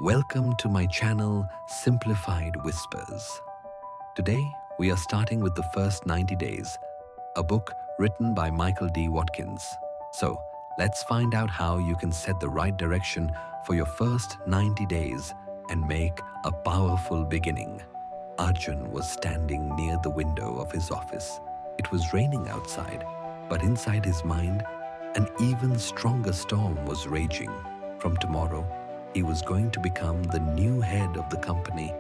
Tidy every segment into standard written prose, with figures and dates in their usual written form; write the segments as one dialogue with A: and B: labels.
A: Welcome to my channel Simplified Whispers. Today we are starting with the first 90 days, a book written by Michael D. Watkins. So let's find out how you can set the right direction for your first 90 days and make a powerful beginning. Arjun was standing near the window of his office. It was raining outside, but inside his mind, an even stronger storm was raging. From tomorrow, he was going to become the new head of the company,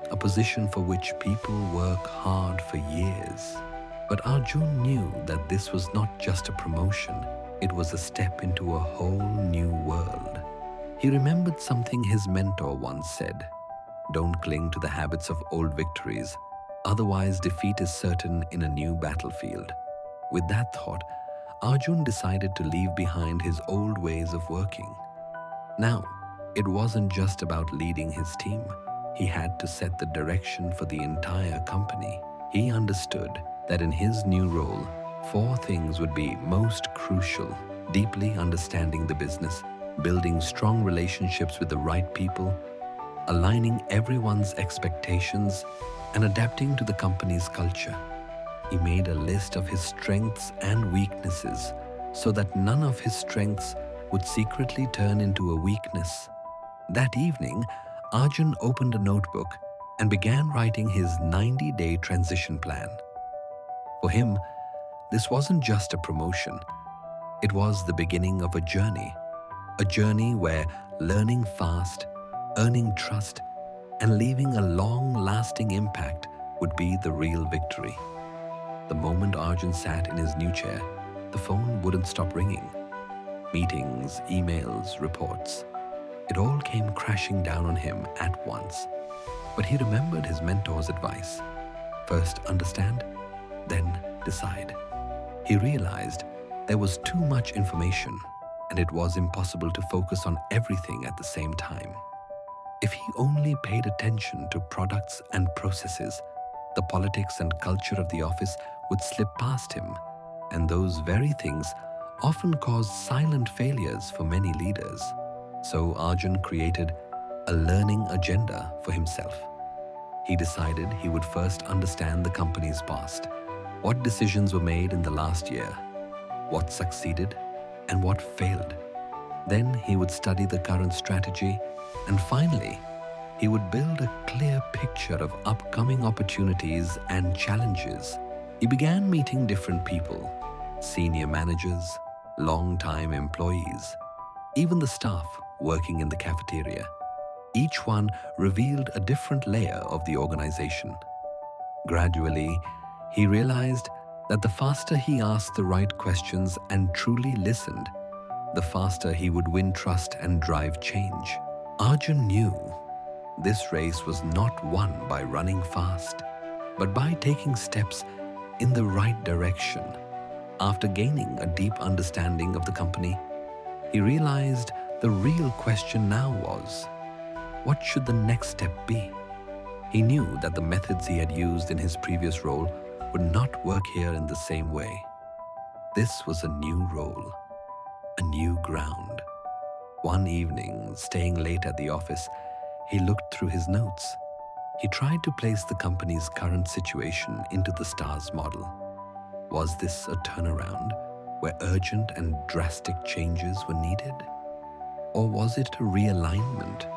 A: a position for which people work hard for years. But Arjun knew that this was not just a promotion, it was a step into a whole new world. He remembered something his mentor once said: "Don't cling to the habits of old victories, otherwise defeat is certain in a new battlefield." With that thought, Arjun decided to leave behind his old ways of working. Now, it wasn't just about leading his team. He had to set the direction for the entire company. He understood that in his new role, 4 things would be most crucial: deeply understanding the business, building strong relationships with the right people, aligning everyone's expectations, and adapting to the company's culture. He made a list of his strengths and weaknesses so that none of his strengths would secretly turn into a weakness. That evening, Arjun opened a notebook and began writing his 90-day transition plan. For him, this wasn't just a promotion. It was the beginning of a journey where learning fast, earning trust, and leaving a long-lasting impact would be the real victory. The moment Arjun sat in his new chair, the phone wouldn't stop ringing. Meetings, emails, reports. It all came crashing down on him at once. But he remembered his mentor's advice. First understand, then decide. He realized there was too much information, and it was impossible to focus on everything at the same time. If he only paid attention to products and processes, the politics and culture of the office would slip past him, and those very things often cause silent failures for many leaders. So Arjun created a learning agenda for himself. He decided he would first understand the company's past. What decisions were made in the last year, what succeeded, and what failed. Then he would study the current strategy, and finally, he would build a clear picture of upcoming opportunities and challenges. He began meeting different people: senior managers, long-time employees, even the staff working in the cafeteria. Each one revealed a different layer of the organization. Gradually, he realized that the faster he asked the right questions and truly listened, the faster he would win trust and drive change. Arjun knew this race was not won by running fast, but by taking steps in the right direction. After gaining a deep understanding of the company, he realized the real question now was, what should the next step be? He knew that the methods he had used in his previous role would not work here in the same way. This was a new role, a new ground. One evening, staying late at the office, he looked through his notes. He tried to place the company's current situation into the STARS model. Was this a turnaround where urgent and drastic changes were needed? Or was it a realignment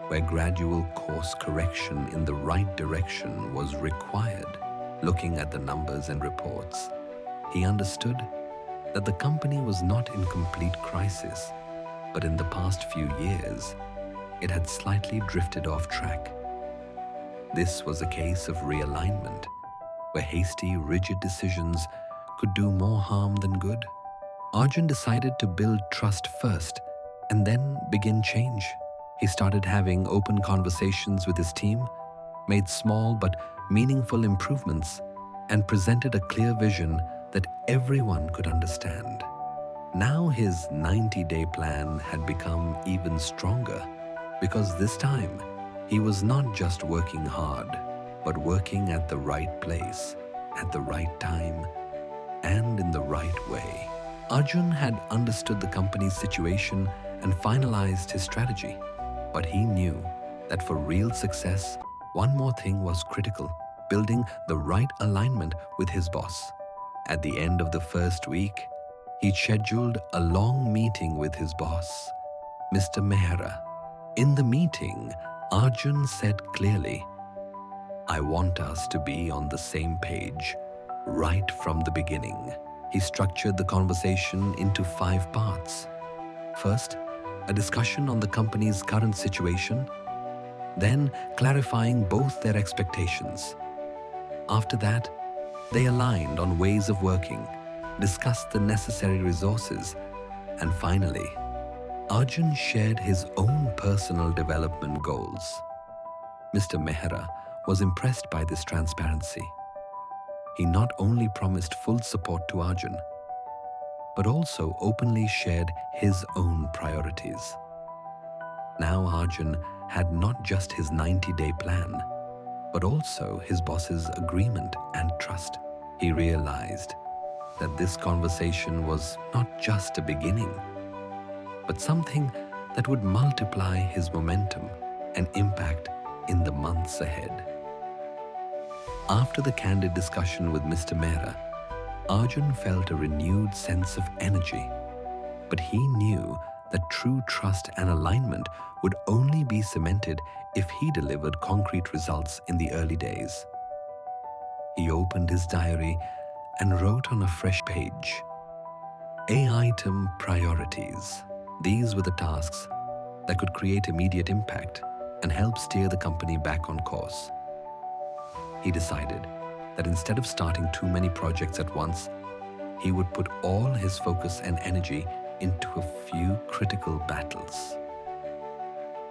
A: where gradual course correction in the right direction was required? Looking at the numbers and reports, he understood that the company was not in complete crisis, but in the past few years, it had slightly drifted off track. This was a case of realignment, where hasty, rigid decisions could do more harm than good. Arjun decided to build trust first and then begin change. He started having open conversations with his team, made small but meaningful improvements, and presented a clear vision that everyone could understand. Now his 90-day plan had become even stronger, because this time he was not just working hard, but working at the right place, at the right time, and in the right way. Arjun had understood the company's situation and finalized his strategy. But he knew that for real success, one more thing was critical: building the right alignment with his boss. At the end of the first week, he scheduled a long meeting with his boss, Mr. Mehra. In the meeting, Arjun said clearly, "I want us to be on the same page right from the beginning." He structured the conversation into 5 parts. First, a discussion on the company's current situation, then clarifying both their expectations. After that, they aligned on ways of working, discussed the necessary resources, and finally, Arjun shared his own personal development goals. Mr. Mehra was impressed by this transparency. He not only promised full support to Arjun, but also openly shared his own priorities. Now Arjun had not just his 90-day plan, but also his boss's agreement and trust. He realized that this conversation was not just a beginning, but something that would multiply his momentum and impact in the months ahead. After the candid discussion with Mr. Mehra, Arjun felt a renewed sense of energy, but he knew that true trust and alignment would only be cemented if he delivered concrete results in the early days. He opened his diary and wrote on a fresh page, A-item priorities. These were the tasks that could create immediate impact and help steer the company back on course. He decided that instead of starting too many projects at once, he would put all his focus and energy into a few critical battles.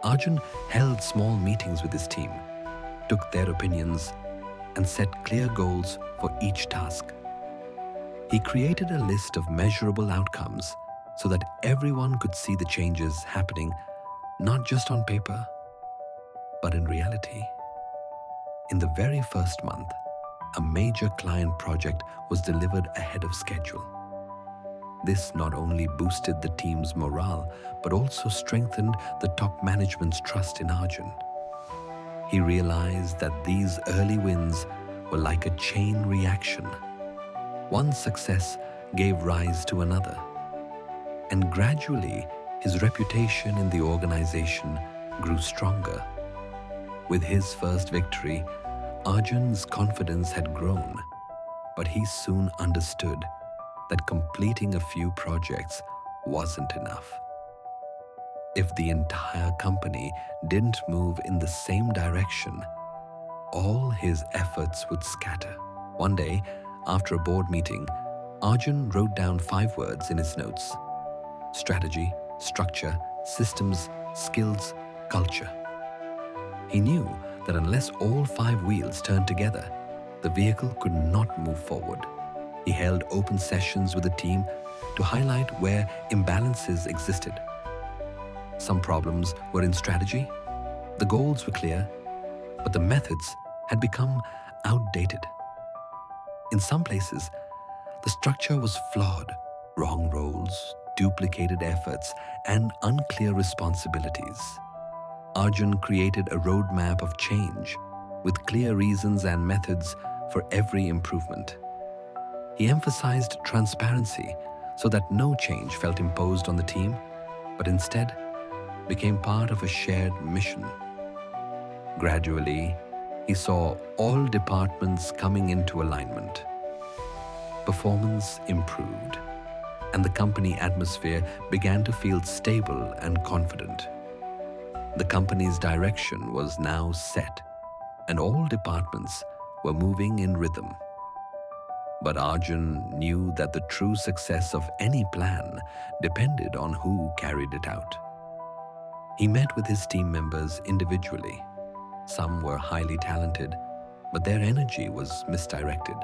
A: Arjun held small meetings with his team, took their opinions, and set clear goals for each task. He created a list of measurable outcomes so that everyone could see the changes happening not just on paper, but in reality. In the very first month, a major client project was delivered ahead of schedule. This not only boosted the team's morale, but also strengthened the top management's trust in Arjun. He realized that these early wins were like a chain reaction. One success gave rise to another, and gradually his reputation in the organization grew stronger. With his first victory, Arjun's confidence had grown, but he soon understood that completing a few projects wasn't enough. If the entire company didn't move in the same direction, all his efforts would scatter. One day, after a board meeting, Arjun wrote down 5 words in his notes: strategy, structure, systems, skills, culture. He knew that unless all 5 wheels turned together, the vehicle could not move forward. He held open sessions with the team to highlight where imbalances existed. Some problems were in strategy, the goals were clear, but the methods had become outdated. In some places, the structure was flawed: wrong roles, duplicated efforts, and unclear responsibilities. Arjun created a roadmap of change with clear reasons and methods for every improvement. He emphasized transparency so that no change felt imposed on the team, but instead became part of a shared mission. Gradually, he saw all departments coming into alignment. Performance improved, and the company atmosphere began to feel stable and confident. The company's direction was now set, and all departments were moving in rhythm. But Arjun knew that the true success of any plan depended on who carried it out. He met with his team members individually. Some were highly talented, but their energy was misdirected.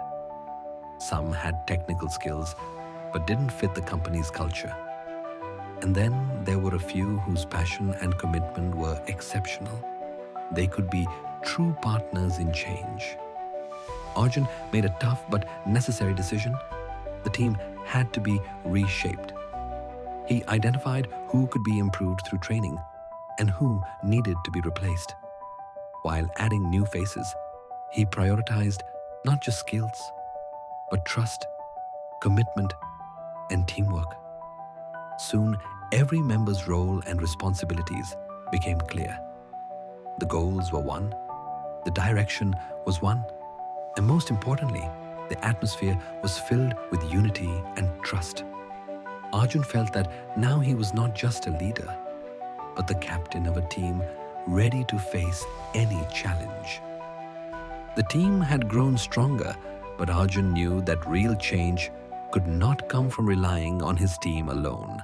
A: Some had technical skills, but didn't fit the company's culture. And then there were a few whose passion and commitment were exceptional. They could be true partners in change. Arjun made a tough but necessary decision. The team had to be reshaped. He identified who could be improved through training, and who needed to be replaced. While adding new faces, he prioritized not just skills, but trust, commitment, and teamwork. Soon, every member's role and responsibilities became clear. The goals were one, the direction was one, and most importantly, the atmosphere was filled with unity and trust. Arjun felt that now he was not just a leader, but the captain of a team ready to face any challenge. The team had grown stronger, but Arjun knew that real change could not come from relying on his team alone.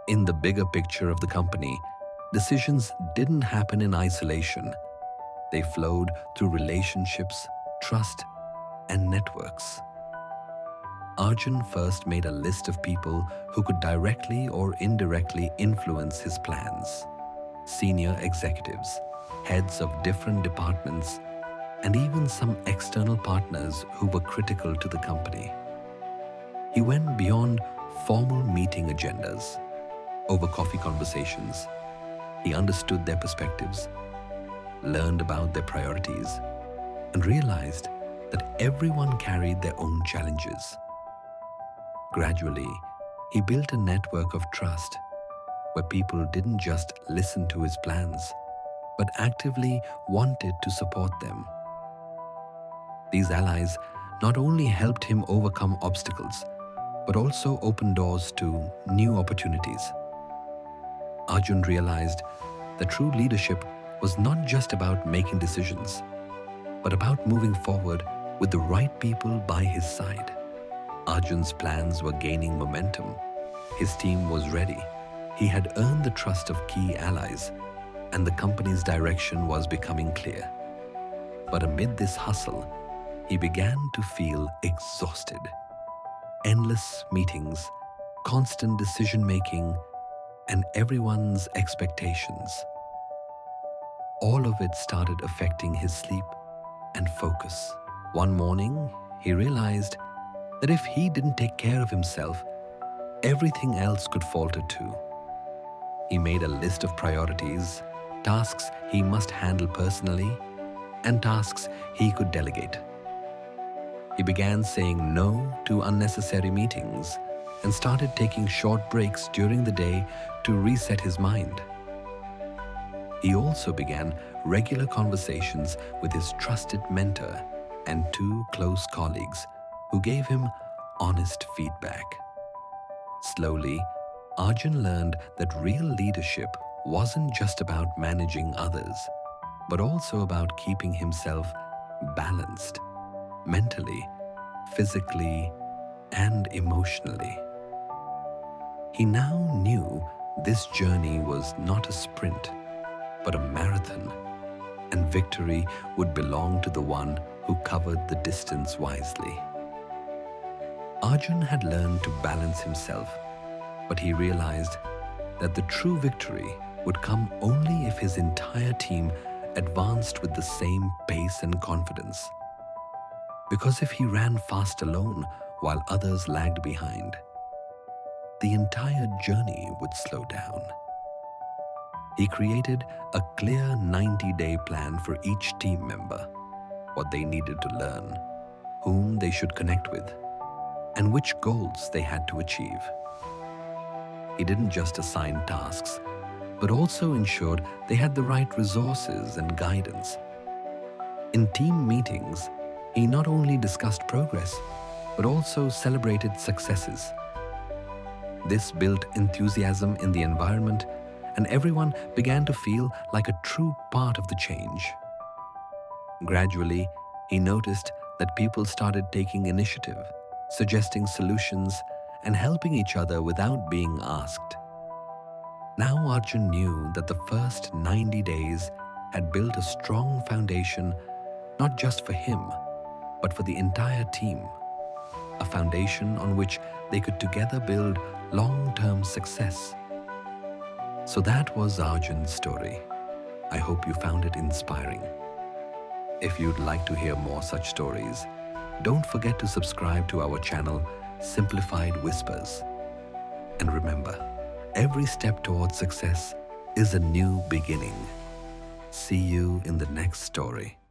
A: In the bigger picture of the company, decisions didn't happen in isolation. They flowed through relationships, trust, and networks. Arjun first made a list of people who could directly or indirectly influence his plans. Senior executives, heads of different departments, and even some external partners who were critical to the company. He went beyond formal meeting agendas. Over coffee conversations, he understood their perspectives, learned about their priorities, and realized that everyone carried their own challenges. Gradually, he built a network of trust where people didn't just listen to his plans, but actively wanted to support them. These allies not only helped him overcome obstacles, but also opened doors to new opportunities. Arjun realized that true leadership was not just about making decisions, but about moving forward with the right people by his side. Arjun's plans were gaining momentum. His team was ready. He had earned the trust of key allies, and the company's direction was becoming clear. But amid this hustle, he began to feel exhausted. Endless meetings, constant decision-making, and everyone's expectations. All of it started affecting his sleep and focus. One morning, he realized that if he didn't take care of himself, everything else could falter too. He made a list of priorities, tasks he must handle personally, and tasks he could delegate. He began saying no to unnecessary meetings and started taking short breaks during the day to reset his mind. He also began regular conversations with his trusted mentor and 2 close colleagues who gave him honest feedback. Slowly, Arjun learned that real leadership wasn't just about managing others, but also about keeping himself balanced, mentally, physically, and emotionally. He now knew this journey was not a sprint, but a marathon, and victory would belong to the one who covered the distance wisely. Arjun had learned to balance himself, but he realized that the true victory would come only if his entire team advanced with the same pace and confidence. Because if he ran fast alone while others lagged behind, the entire journey would slow down. He created a clear 90-day plan for each team member, what they needed to learn, whom they should connect with, and which goals they had to achieve. He didn't just assign tasks, but also ensured they had the right resources and guidance. In team meetings, he not only discussed progress, but also celebrated successes. This built enthusiasm in the environment, and everyone began to feel like a true part of the change. Gradually, he noticed that people started taking initiative, suggesting solutions, and helping each other without being asked. Now Arjun knew that the first 90 days had built a strong foundation, not just for him, but for the entire team. A foundation on which they could together build long-term success. So that was Arjun's story. I hope you found it inspiring. If you'd like to hear more such stories, don't forget to subscribe to our channel, Simplified Whispers. And remember, every step towards success is a new beginning. See you in the next story.